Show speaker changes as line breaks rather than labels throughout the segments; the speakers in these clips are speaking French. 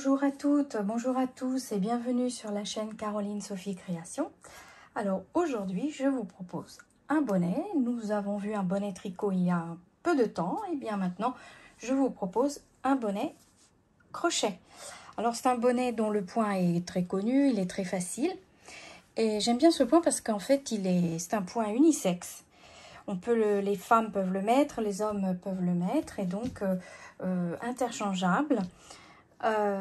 Bonjour à toutes, bonjour à tous et bienvenue sur la chaîne Caroline Sophie Création. Alors aujourd'hui, je vous propose un bonnet. Nous avons vu un bonnet tricot il y a peu de temps. Et bien maintenant, je vous propose un bonnet crochet. Alors c'est un bonnet dont le point est très connu, il est très facile. Et j'aime bien ce point parce qu'en fait, c'est un point unisexe. Les femmes peuvent le mettre, les hommes peuvent le mettre et donc interchangeable.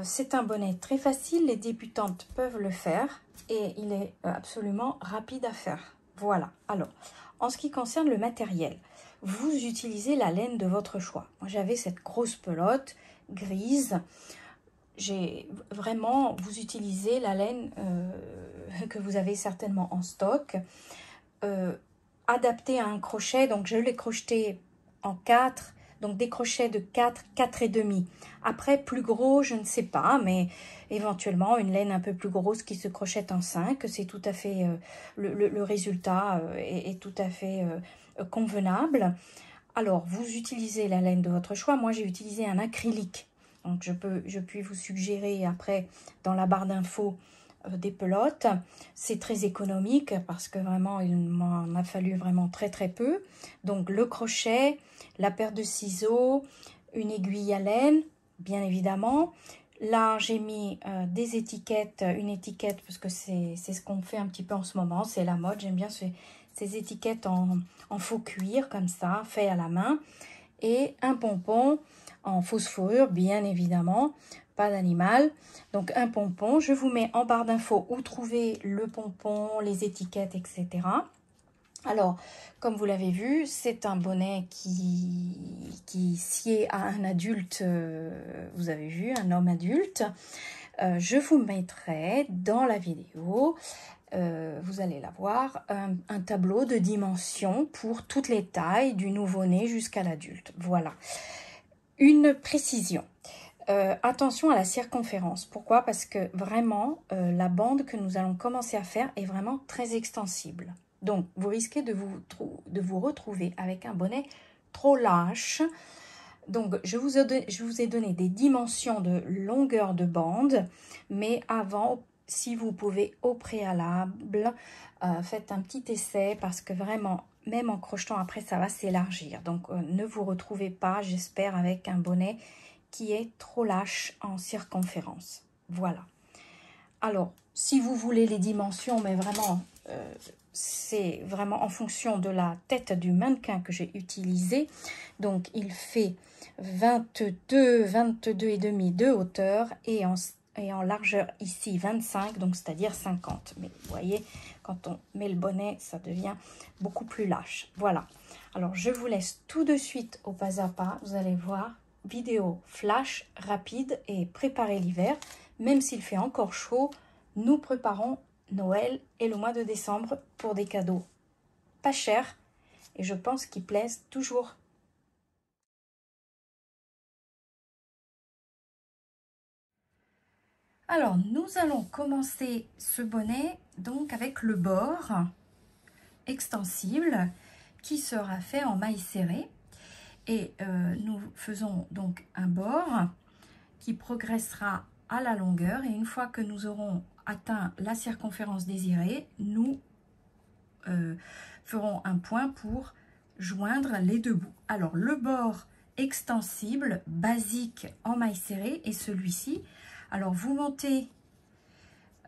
C'est un bonnet très facile, les débutantes peuvent le faire et il est absolument rapide à faire. Voilà. Alors, en ce qui concerne le matériel, vous utilisez la laine de votre choix. Moi, j'avais cette grosse pelote grise. Vous utilisez la laine que vous avez certainement en stock, adaptée à un crochet. Donc, je l'ai crocheté en 4. Donc, des crochets de 4, 4,5. Après, plus gros, je ne sais pas, mais éventuellement, une laine un peu plus grosse qui se crochette en 5, c'est tout à fait, le résultat est tout à fait convenable. Alors, vous utilisez la laine de votre choix. Moi, j'ai utilisé un acrylique. Donc, je puis vous suggérer après, dans la barre d'infos, des pelotes. C'est très économique parce que vraiment il m'en a fallu vraiment très peu. Donc le crochet, la paire de ciseaux, une aiguille à laine bien évidemment. Là j'ai mis des étiquettes, une étiquette parce que c'est ce qu'on fait un petit peu en ce moment, c'est la mode. J'aime bien ces étiquettes en faux cuir comme ça, fait à la main, et un pompon en fausse fourrure bien évidemment, pas d'animal. Donc un pompon, je vous mets en barre d'infos où trouver le pompon, les étiquettes, etc. Alors, comme vous l'avez vu, c'est un bonnet qui sied à un adulte, vous avez vu, un homme adulte. Je vous mettrai dans la vidéo, vous allez la voir, un tableau de dimensions pour toutes les tailles, du nouveau-né jusqu'à l'adulte. Voilà. Une précision. Attention à la circonférence. Pourquoi? Parce que vraiment, la bande que nous allons commencer à faire est vraiment très extensible. Donc, vous risquez de vous retrouver avec un bonnet trop lâche. Donc, je vous ai donné des dimensions de longueur de bande, mais avant, si vous pouvez au préalable, faites un petit essai parce que vraiment, même en crochetant après, ça va s'élargir. Donc, ne vous retrouvez pas, j'espère, avec un bonnet qui est trop lâche en circonférence. Voilà. Alors, si vous voulez les dimensions, mais vraiment, c'est vraiment en fonction de la tête du mannequin que j'ai utilisé. Donc, il fait 22 et demi de hauteur et en largeur ici 25, donc c'est-à-dire 50. Mais vous voyez, quand on met le bonnet, ça devient beaucoup plus lâche. Voilà. Alors, je vous laisse tout de suite au pas à pas. Vous allez voir, vidéo flash, rapide et préparer l'hiver. Même s'il fait encore chaud, nous préparons Noël et le mois de décembre pour des cadeaux pas chers et je pense qu'ils plaisent toujours. Alors, nous allons commencer ce bonnet donc avec le bord extensible qui sera fait en maille serrée. Et nous faisons donc un bord qui progressera à la longueur. Et une fois que nous aurons atteint la circonférence désirée, nous ferons un point pour joindre les deux bouts. Alors, le bord extensible, basique en maille serrée est celui-ci. Alors, vous montez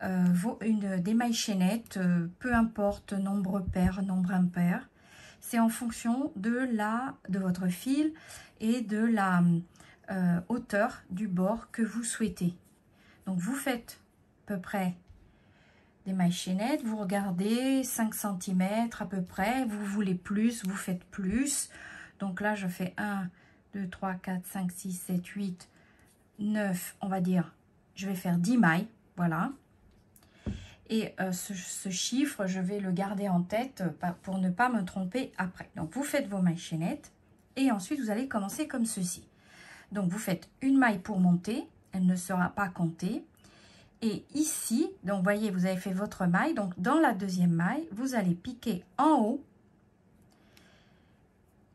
des mailles chaînettes, peu importe, nombre pair, nombre impair. C'est en fonction de votre fil et de la hauteur du bord que vous souhaitez. Donc, vous faites à peu près des mailles chaînettes, vous regardez 5 cm à peu près, vous voulez plus, vous faites plus. Donc là, je fais 1, 2, 3, 4, 5, 6, 7, 8, 9, on va dire, je vais faire 10 mailles, voilà. Et ce chiffre, je vais le garder en tête pour ne pas me tromper après. Donc, vous faites vos mailles chaînettes et ensuite, vous allez commencer comme ceci. Donc, vous faites une maille pour monter, elle ne sera pas comptée. Et ici, donc, voyez, vous avez fait votre maille. Donc, dans la deuxième maille, vous allez piquer en haut.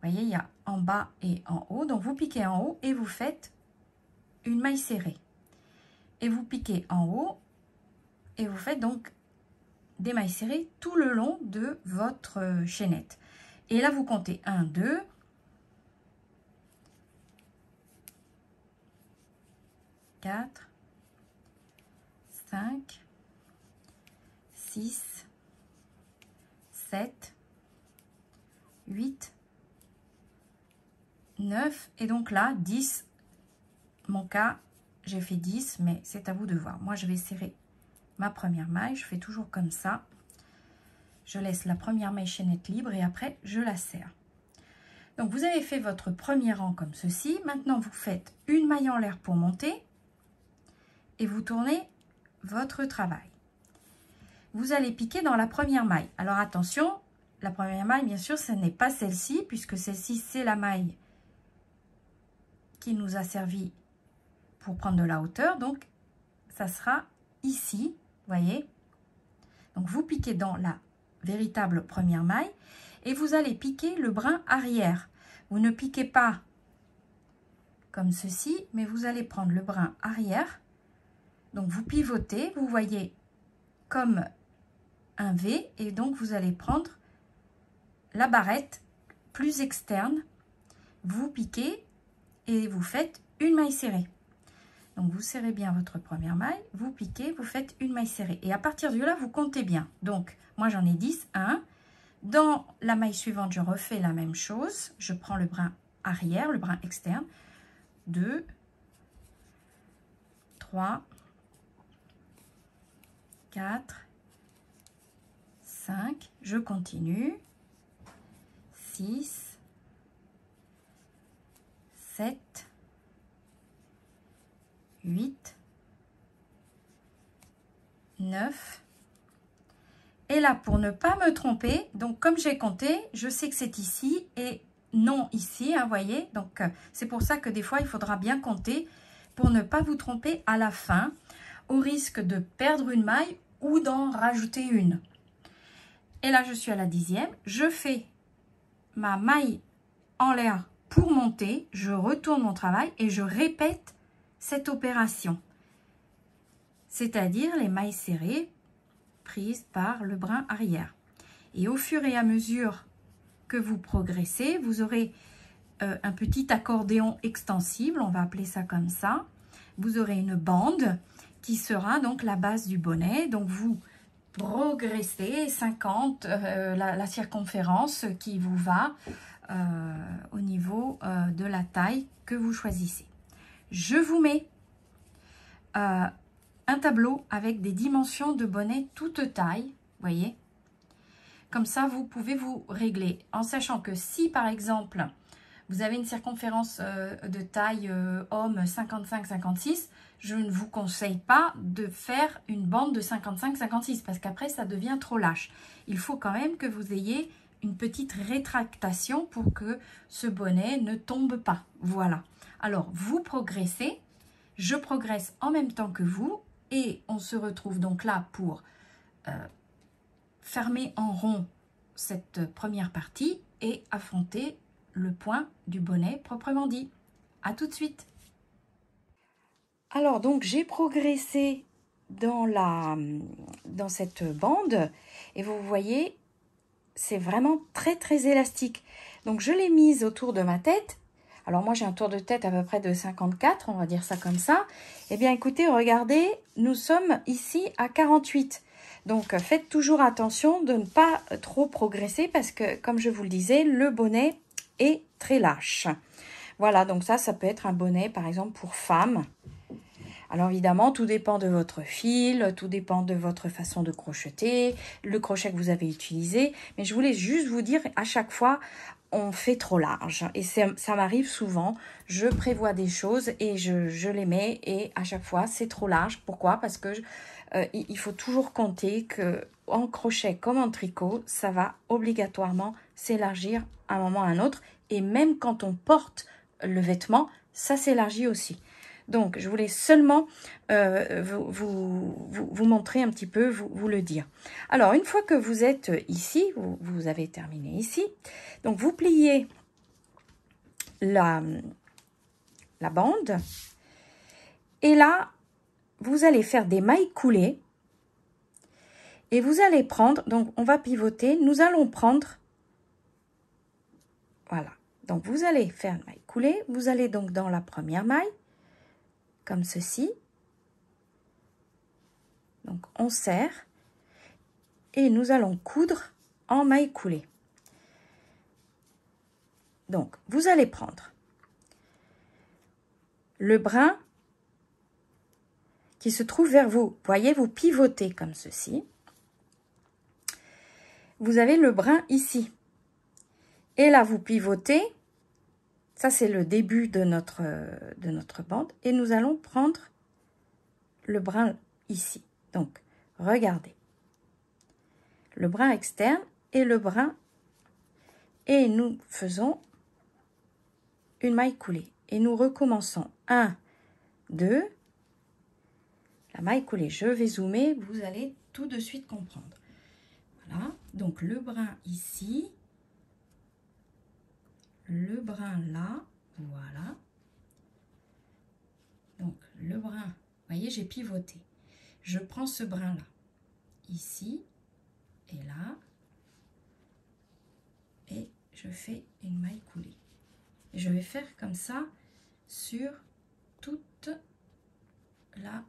Vous voyez, il y a en bas et en haut. Donc, vous piquez en haut et vous faites une maille serrée. et vous piquez en haut et vous faites donc des mailles serrées tout le long de votre chaînette. Et là, vous comptez 1, 2, 4, 5, 6, 7, 8, 9 et donc là 10. Mon cas, j'ai fait 10, mais c'est à vous de voir. Moi, je vais serrer ma première maille. Je fais toujours comme ça. Je laisse la première maille chaînette libre et après, je la serre. Donc, vous avez fait votre premier rang comme ceci. Maintenant, vous faites une maille en l'air pour monter et vous tournez votre travail. Vous allez piquer dans la première maille. Alors, attention, la première maille, bien sûr, ce n'est pas celle-ci puisque celle-ci, c'est la maille qui nous a servi pour prendre de la hauteur. Donc, ça sera ici, voyez. Donc, vous piquez dans la véritable première maille et vous allez piquer le brin arrière. Vous ne piquez pas comme ceci, mais vous allez prendre le brin arrière. Donc, vous pivotez, vous voyez comme un V et donc vous allez prendre la barrette plus externe. Vous piquez et vous faites une maille serrée. Donc, vous serrez bien votre première maille, vous piquez, vous faites une maille serrée. Et à partir de là, vous comptez bien. Donc, moi, j'en ai 10, 1. Dans la maille suivante, je refais la même chose. Je prends le brin arrière, le brin externe. 2, 3, 4, 5. Je continue. 6, 7, 8, 9. Et là, pour ne pas me tromper, donc comme j'ai compté, je sais que c'est ici et non ici, hein, voyez. Donc, c'est pour ça que des fois, il faudra bien compter pour ne pas vous tromper à la fin, au risque de perdre une maille ou d'en rajouter une. Et là, je suis à la 10e. Je fais ma maille en l'air pour monter. Je retourne mon travail et je répète cette opération. C'est-à-dire les mailles serrées prise par le brin arrière. Et au fur et à mesure que vous progressez, vous aurez un petit accordéon extensible, on va appeler ça comme ça. Vous aurez une bande qui sera donc la base du bonnet. Donc vous progressez 50, la circonférence qui vous va au niveau de la taille que vous choisissez. Je vous mets un tableau avec des dimensions de bonnet toute taille, voyez. Comme ça, vous pouvez vous régler en sachant que si, par exemple, vous avez une circonférence de taille homme 55-56, je ne vous conseille pas de faire une bande de 55-56 parce qu'après, ça devient trop lâche. Il faut quand même que vous ayez une petite rétractation pour que ce bonnet ne tombe pas. Voilà. Alors, vous progressez, je progresse en même temps que vous. Et on se retrouve donc là pour fermer en rond cette première partie et affronter le point du bonnet proprement dit. À tout de suite. Alors donc j'ai progressé dans cette bande et vous voyez c'est vraiment très élastique. Donc je l'ai mise autour de ma tête. Alors moi j'ai un tour de tête à peu près de 54, on va dire ça comme ça. Eh bien écoutez, regardez, nous sommes ici à 48. Donc faites toujours attention de ne pas trop progresser parce que comme je vous le disais, le bonnet est très lâche. Voilà, donc ça peut être un bonnet par exemple pour femme. Alors évidemment, tout dépend de votre fil, tout dépend de votre façon de crocheter, le crochet que vous avez utilisé. Mais je voulais juste vous dire, à chaque fois, on fait trop large. Et ça m'arrive souvent, je prévois des choses et je les mets et à chaque fois, c'est trop large. Pourquoi? Parce que il faut toujours compter que en crochet comme en tricot, ça va obligatoirement s'élargir à un moment ou à un autre. Et même quand on porte le vêtement, ça s'élargit aussi. Donc, je voulais seulement vous montrer un petit peu, vous le dire. Alors, une fois que vous êtes ici, vous avez terminé ici, donc vous pliez la bande. Et là, vous allez faire des mailles coulées et vous allez prendre, donc on va pivoter, nous allons prendre, voilà, donc vous allez faire une maille coulée, vous allez donc dans la première maille, comme ceci, donc on serre et nous allons coudre en maille coulée. Donc vous allez prendre le brin qui se trouve vers vous, voyez, vous pivotez comme ceci. Vous avez le brin ici. Et là, vous pivotez. Ça, c'est le début de notre bande. Et nous allons prendre le brin ici. Donc, regardez. Le brin externe et le brin. Et nous faisons une maille coulée. Et nous recommençons. 1, 2. La maille coulée. Je vais zoomer. Vous allez tout de suite comprendre. Voilà, donc le brin ici, le brin là, voilà. Donc le brin, vous voyez, j'ai pivoté. Je prends ce brin là, ici et là, et je fais une maille coulée. Et je vais faire comme ça sur toute la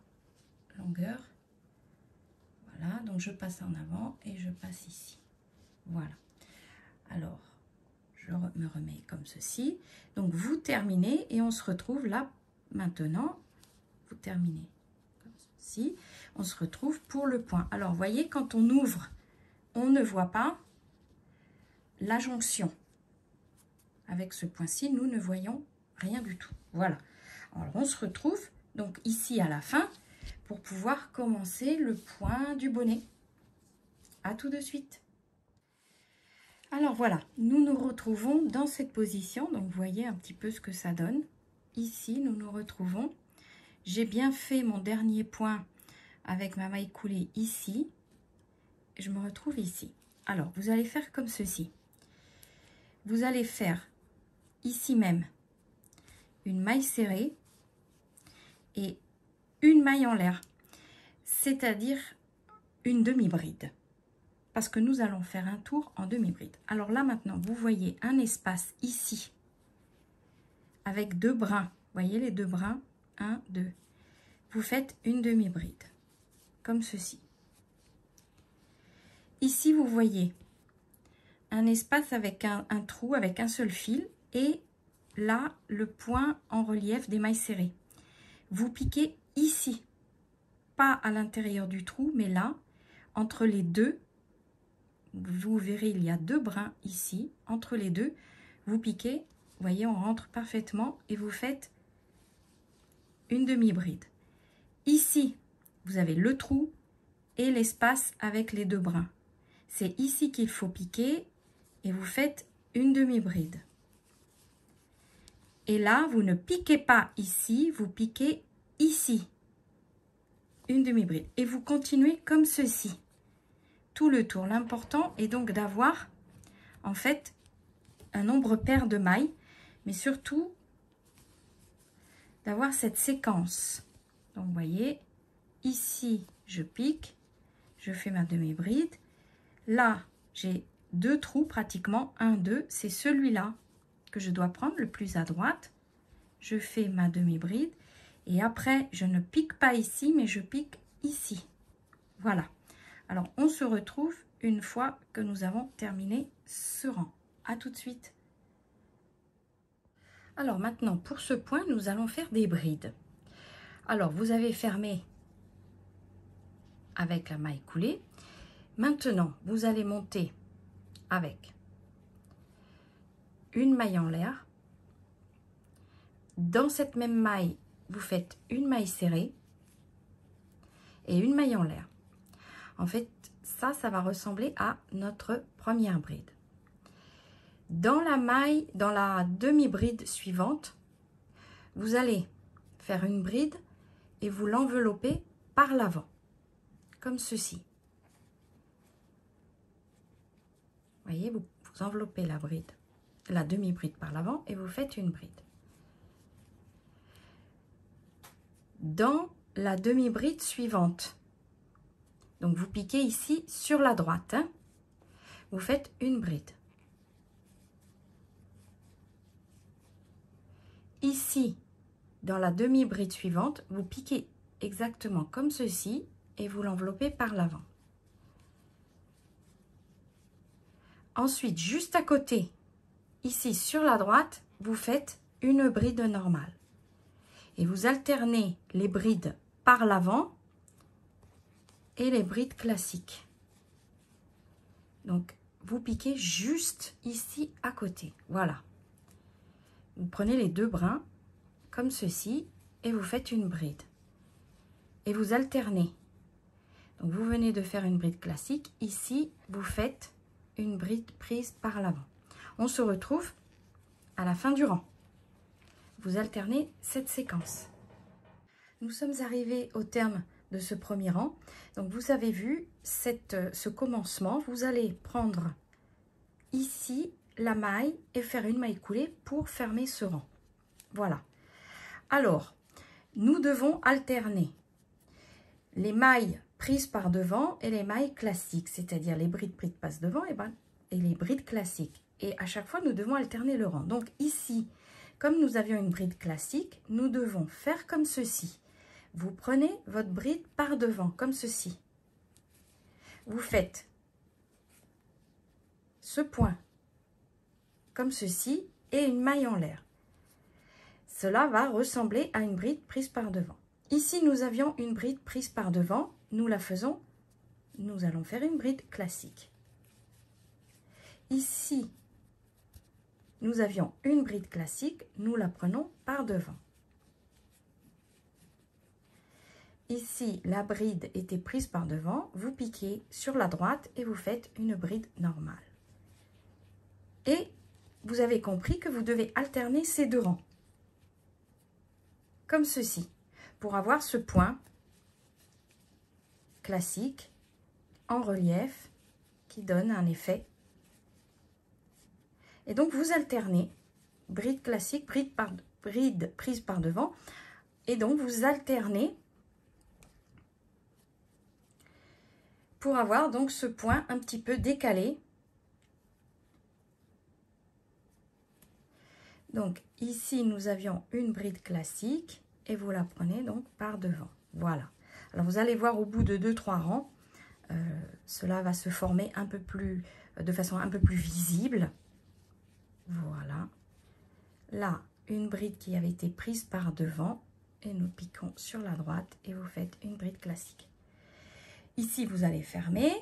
longueur. Voilà, donc je passe en avant et je passe ici. Voilà. Alors, je me remets comme ceci. Donc, vous terminez et on se retrouve là, maintenant. Vous terminez comme ceci. On se retrouve pour le point. Alors, vous voyez, quand on ouvre, on ne voit pas la jonction. Avec ce point-ci, nous ne voyons rien du tout. Voilà. Alors, on se retrouve donc ici à la fin pour pouvoir commencer le point du bonnet. À tout de suite. Alors voilà, nous nous retrouvons dans cette position. Donc vous voyez un petit peu ce que ça donne. Ici, nous nous retrouvons. J'ai bien fait mon dernier point avec ma maille coulée ici. Je me retrouve ici. Alors, vous allez faire comme ceci. Vous allez faire ici même une maille serrée et une maille en l'air, c'est-à-dire une demi-bride. Parce que nous allons faire un tour en demi-bride. Alors là, maintenant, vous voyez un espace ici avec 2 brins. Vous voyez les 2 brins, 1, 2. Vous faites une demi-bride, comme ceci. Ici, vous voyez un espace avec un trou, avec un seul fil. Et là, le point en relief des mailles serrées. Vous piquez ici, pas à l'intérieur du trou, mais là, entre les deux. Vous verrez, il y a 2 brins ici. Entre les deux, vous piquez. Vous voyez, on rentre parfaitement et vous faites une demi-bride. Ici, vous avez le trou et l'espace avec les 2 brins. C'est ici qu'il faut piquer et vous faites une demi-bride. Et là, vous ne piquez pas ici, vous piquez ici. Une demi-bride. Et vous continuez comme ceci. Tout le tour. L'important est donc d'avoir, en fait, un nombre pair de mailles, mais surtout d'avoir cette séquence. Donc, vous voyez, ici, je pique, je fais ma demi-bride. Là, j'ai 2 trous pratiquement, 1, 2, c'est celui-là que je dois prendre le plus à droite. Je fais ma demi-bride et après, je ne pique pas ici, mais je pique ici. Voilà. Alors, on se retrouve une fois que nous avons terminé ce rang. À tout de suite. Alors maintenant, pour ce point, nous allons faire des brides. Alors, vous avez fermé avec la maille coulée. Maintenant, vous allez monter avec une maille en l'air. Dans cette même maille, vous faites une maille serrée et une maille en l'air. En fait, ça va ressembler à notre première bride. Dans la maille, dans la demi-bride suivante, vous allez faire une bride et vous l'enveloppez par l'avant, comme ceci. Vous voyez, vous enveloppez la bride, la demi-bride par l'avant et vous faites une bride. Dans la demi-bride suivante. Donc, vous piquez ici sur la droite. Hein. Vous faites une bride. Ici, dans la demi-bride suivante, vous piquez exactement comme ceci et vous l'enveloppez par l'avant. Ensuite, juste à côté, ici sur la droite, vous faites une bride normale. Et vous alternez les brides par l'avant et les brides classiques. Donc, vous piquez juste ici à côté. Voilà. Vous prenez les deux brins comme ceci et vous faites une bride. Et vous alternez. Donc, vous venez de faire une bride classique. Ici, vous faites une bride prise par l'avant. On se retrouve à la fin du rang. Vous alternez cette séquence. Nous sommes arrivés au terme de ce premier rang. Donc, vous avez vu ce commencement. Vous allez prendre ici la maille et faire une maille coulée pour fermer ce rang. Voilà. Alors, nous devons alterner les mailles prises par devant et les mailles classiques, c'est-à-dire les brides passe devant et les brides classiques. Et à chaque fois, nous devons alterner le rang. Donc ici, comme nous avions une bride classique, nous devons faire comme ceci. Vous prenez votre bride par devant, comme ceci. Vous faites ce point, comme ceci, et une maille en l'air. Cela va ressembler à une bride prise par devant. Ici, nous avions une bride prise par devant. Nous la faisons, nous allons faire une bride classique. Ici, nous avions une bride classique. Nous la prenons par devant. Ici, la bride était prise par devant. Vous piquez sur la droite et vous faites une bride normale. Et vous avez compris que vous devez alterner ces deux rangs. Comme ceci, pour avoir ce point classique en relief qui donne un effet. Et donc, vous alternez bride classique, bride prise par devant. Et donc, vous alternez pour avoir donc ce point un petit peu décalé. Donc, ici, nous avions une bride classique et vous la prenez donc par devant. Voilà. Alors, vous allez voir au bout de 2-3 rangs, cela va se former un peu plus, de façon un peu plus visible. Voilà. Là, une bride qui avait été prise par devant et nous piquons sur la droite et vous faites une bride classique. Ici, vous allez fermer.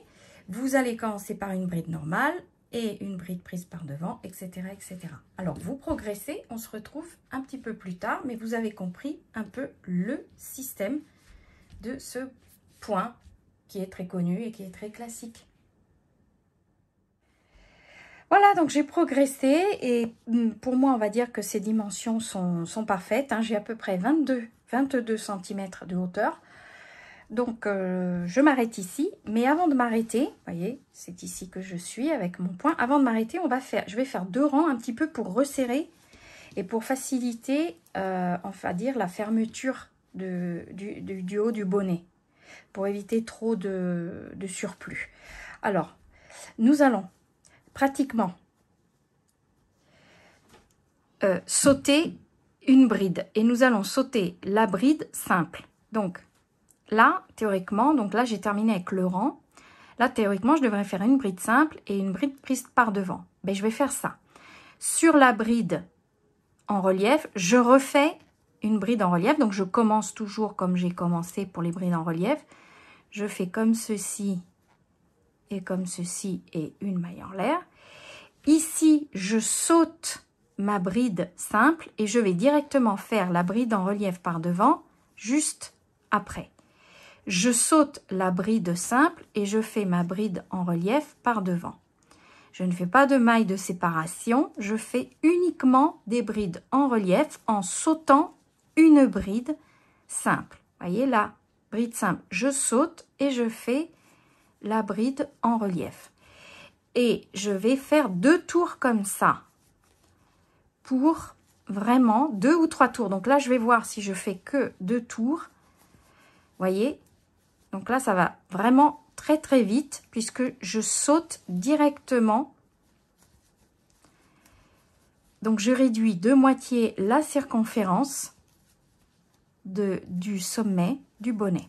Vous allez commencer par une bride normale et une bride prise par devant, etc., etc. Alors, vous progressez. On se retrouve un petit peu plus tard, mais vous avez compris un peu le système de ce point qui est très connu et qui est très classique. Voilà, donc j'ai progressé et pour moi, on va dire que ces dimensions sont parfaites. Hein. J'ai à peu près 22 cm de hauteur. Donc, je m'arrête ici. Mais avant de m'arrêter, vous voyez, c'est ici que je suis avec mon point. Avant de m'arrêter, je vais faire 2 rangs un petit peu pour resserrer et pour faciliter, on va dire, la fermeture du haut du bonnet. Pour éviter trop de surplus. Alors, nous allons pratiquement sauter une bride et nous allons sauter la bride simple. Donc là, théoriquement, donc là j'ai terminé avec le rang. Là, théoriquement, je devrais faire une bride simple et une bride prise par devant. Ben, je vais faire ça. Sur la bride en relief, je refais une bride en relief. Donc, je commence toujours comme j'ai commencé pour les brides en relief. Je fais comme ceci et comme ceci et une maille en l'air. Ici, je saute ma bride simple et je vais directement faire la bride en relief par devant juste après. Je saute la bride simple et je fais ma bride en relief par devant. Je ne fais pas de maille de séparation, je fais uniquement des brides en relief en sautant une bride simple. Vous voyez là, bride simple, je saute et je fais la bride en relief. Et je vais faire 2 tours comme ça pour vraiment 2 ou 3 tours. Donc là, je vais voir si je fais que 2 tours. Voyez? Donc là, ça va vraiment très très vite puisque je saute directement. Donc je réduis de moitié la circonférence du sommet du bonnet.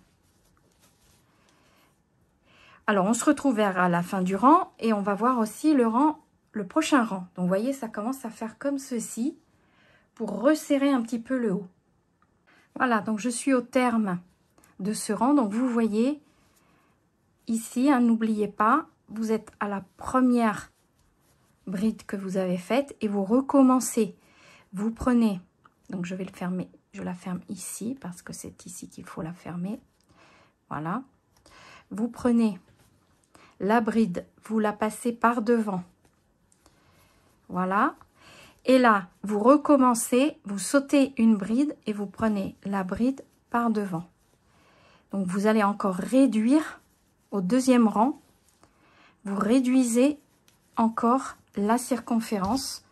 Alors on se retrouve vers la fin du rang et on va voir aussi le prochain rang. Donc vous voyez, ça commence à faire comme ceci pour resserrer un petit peu le haut. Voilà, donc je suis au terme de ce rang. Donc vous voyez ici, hein, n'oubliez pas, vous êtes à la première bride que vous avez faite et vous recommencez. Vous prenez, donc je vais le fermer, je la ferme ici parce que c'est ici qu'il faut la fermer. Voilà. Vous prenez la bride, vous la passez par devant. Voilà. Et là, vous recommencez, vous sautez une bride et vous prenez la bride par devant. Donc, vous allez encore réduire au deuxième rang. Vous réduisez encore la circonférence.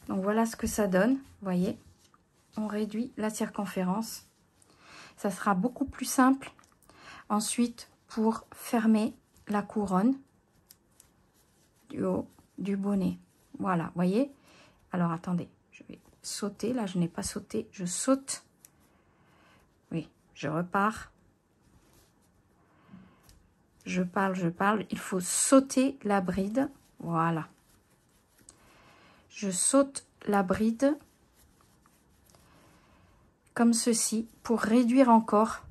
Donc, voilà ce que ça donne. Vous voyez, on réduit la circonférence. Ça sera beaucoup plus simple. Ensuite, pour fermer la couronne du haut du bonnet. Voilà, vous voyez. Alors, attendez, je vais sauter. Là, je n'ai pas sauté. Je saute. Oui, je repars. Je parle. Il faut sauter la bride. Voilà. Je saute la bride comme ceci pour réduire encore.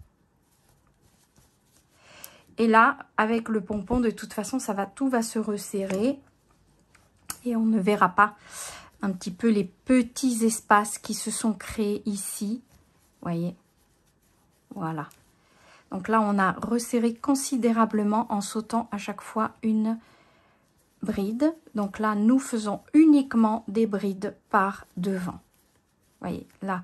Et là, avec le pompon, de toute façon, tout va se resserrer. Et on ne verra pas un petit peu les petits espaces qui se sont créés ici. Voyez, voilà. Donc là, on a resserré considérablement en sautant à chaque fois une bride. Donc là, nous faisons uniquement des brides par devant. Voyez, là,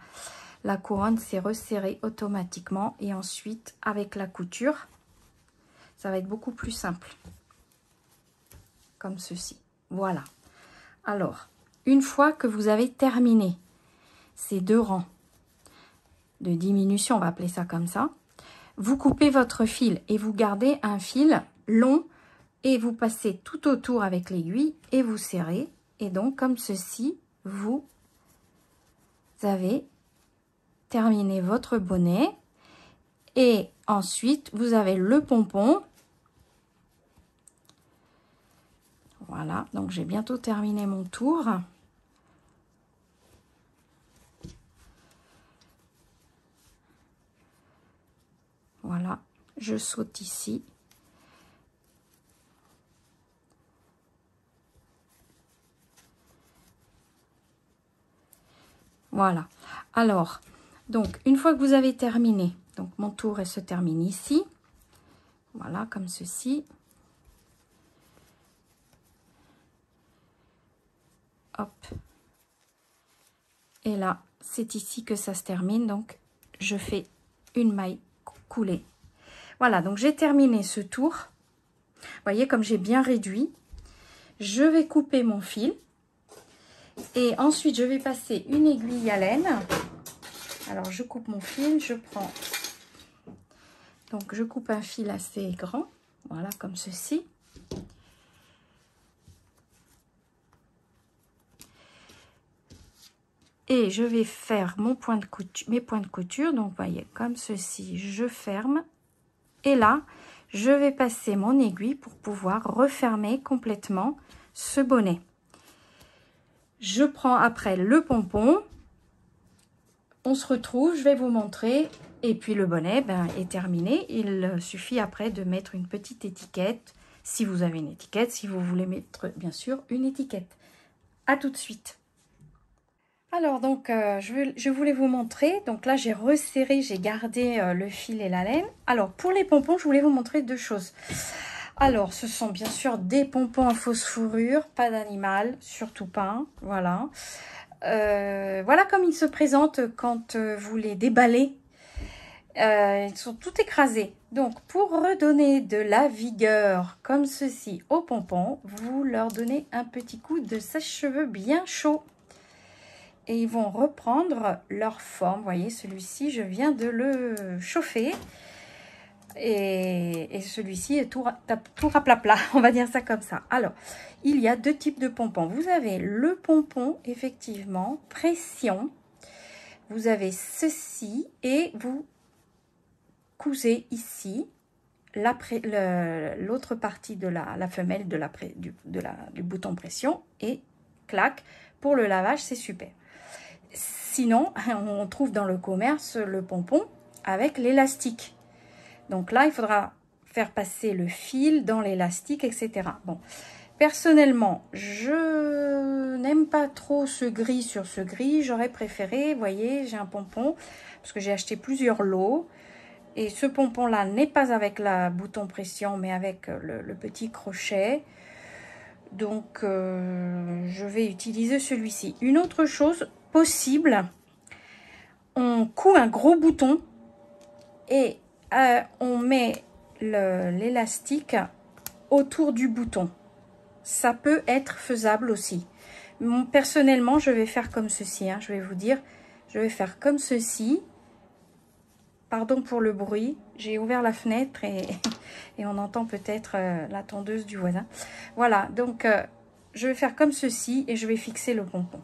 la couronne s'est resserrée automatiquement. Et ensuite, avec la couture, ça va être beaucoup plus simple. Comme ceci. Voilà. Alors, une fois que vous avez terminé ces deux rangs de diminution, on va appeler ça comme ça, vous coupez votre fil et vous gardez un fil long et vous passez tout autour avec l'aiguille et vous serrez. Et donc, comme ceci, vous avez terminé votre bonnet. Et ensuite, vous avez le pompon. Voilà, donc j'ai bientôt terminé mon tour. Voilà, je saute ici. Voilà. Alors, donc, une fois que vous avez terminé, donc mon tour elle se termine ici. Voilà, comme ceci. Hop. Et là, c'est ici que ça se termine. Donc, je fais une maille coulée. Voilà, donc j'ai terminé ce tour. Vous voyez, comme j'ai bien réduit, je vais couper mon fil. Et ensuite, je vais passer une aiguille à laine. Alors, je coupe mon fil, je prends... Donc, je coupe un fil assez grand. Voilà, comme ceci. Et je vais faire mon point de couture, mes points de couture. Donc, vous voyez, comme ceci, je ferme. Et là, je vais passer mon aiguille pour pouvoir refermer complètement ce bonnet. Je prends après le pompon. On se retrouve, je vais vous montrer. Et puis le bonnet est terminé. Il suffit après de mettre une petite étiquette. Si vous avez une étiquette, si vous voulez mettre bien sûr une étiquette. À tout de suite. Alors donc je voulais vous montrer. Donc là j'ai resserré, j'ai gardé le fil et la laine. Alors pour les pompons, je voulais vous montrer deux choses. Alors, ce sont bien sûr des pompons en fausse fourrure, pas d'animal, surtout pas, voilà. Voilà comme ils se présentent quand vous les déballez. Ils sont tout écrasés. Donc, pour redonner de la vigueur, comme ceci, aux pompons, vous leur donnez un petit coup de sèche-cheveux bien chaud. et ils vont reprendre leur forme. Vous voyez, celui-ci, je viens de le chauffer. Et celui-ci est tout raplapla, on va dire ça comme ça. Alors, il y a deux types de pompons. Vous avez le pompon, effectivement, pression. Vous avez ceci et vous cousez ici l'autre partie de la femelle du bouton pression et clac. Pour le lavage, c'est super. Sinon, on trouve dans le commerce le pompon avec l'élastique. Donc là, il faudra faire passer le fil dans l'élastique, etc. Bon, personnellement, je n'aime pas trop ce gris sur ce gris. J'aurais préféré, vous voyez, j'ai un pompon, parce que j'ai acheté plusieurs lots. Et ce pompon-là n'est pas avec la bouton pression, mais avec le petit crochet. Donc, je vais utiliser celui-ci. Une autre chose possible, on coud un gros bouton et on met l'élastique autour du bouton. Ça peut être faisable aussi. Personnellement, je vais faire comme ceci. Hein, je vais vous dire, je vais faire comme ceci. Pardon pour le bruit. J'ai ouvert la fenêtre et on entend peut-être la tondeuse du voisin. Voilà, donc je vais faire comme ceci et je vais fixer le pompon.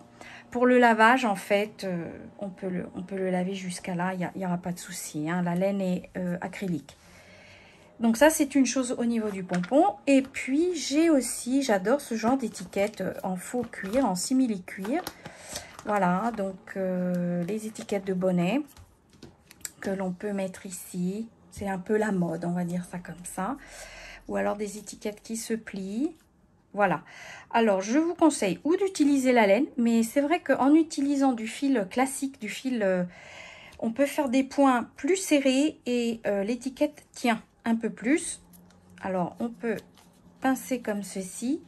Pour le lavage, en fait, on peut le laver jusqu'à là, il n'y aura pas de souci. Hein, la laine est acrylique. Donc ça, c'est une chose au niveau du pompon. Et puis, j'adore ce genre d'étiquette en faux cuir, en simili-cuir. Voilà, donc les étiquettes de bonnet que l'on peut mettre ici. C'est un peu la mode, on va dire ça comme ça. Ou alors des étiquettes qui se plient. Voilà. Alors, je vous conseille ou d'utiliser la laine, mais c'est vrai qu'en utilisant du fil classique, on peut faire des points plus serrés et l'étiquette tient un peu plus. Alors, on peut pincer comme ceci.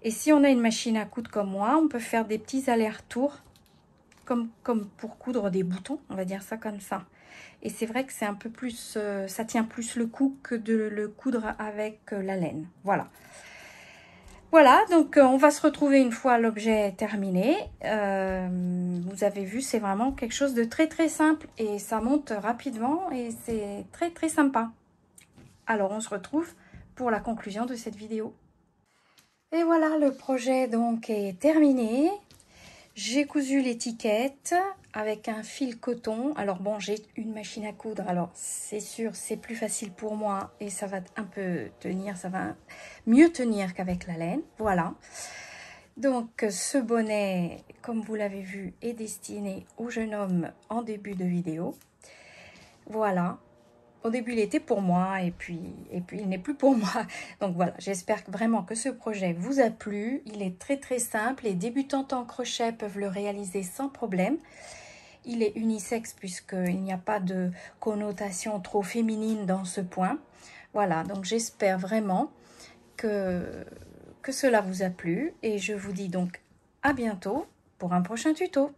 Et si on a une machine à coudre comme moi, on peut faire des petits allers-retours comme pour coudre des boutons, on va dire ça comme ça. Et c'est vrai que c'est un peu plus, ça tient plus le coup que de le coudre avec la laine. Voilà. Voilà, donc on va se retrouver une fois l'objet terminé. Vous avez vu, c'est vraiment quelque chose de très très simple et ça monte rapidement et c'est très très sympa. Alors on se retrouve pour la conclusion de cette vidéo. Et voilà, le projet donc est terminé. J'ai cousu l'étiquette avec un fil coton. Alors bon, j'ai une machine à coudre, alors c'est sûr, c'est plus facile pour moi et ça va un peu tenir, ça va mieux tenir qu'avec la laine. Voilà. Donc ce bonnet, comme vous l'avez vu, est destiné au jeune homme en début de vidéo. Voilà. Au début, il était pour moi et puis il n'est plus pour moi. Donc voilà, j'espère vraiment que ce projet vous a plu. Il est très très simple. Les débutantes en crochet peuvent le réaliser sans problème. Il est unisexe puisqu'il n'y a pas de connotation trop féminine dans ce point. Voilà, donc j'espère vraiment que cela vous a plu. Et je vous dis donc à bientôt pour un prochain tuto.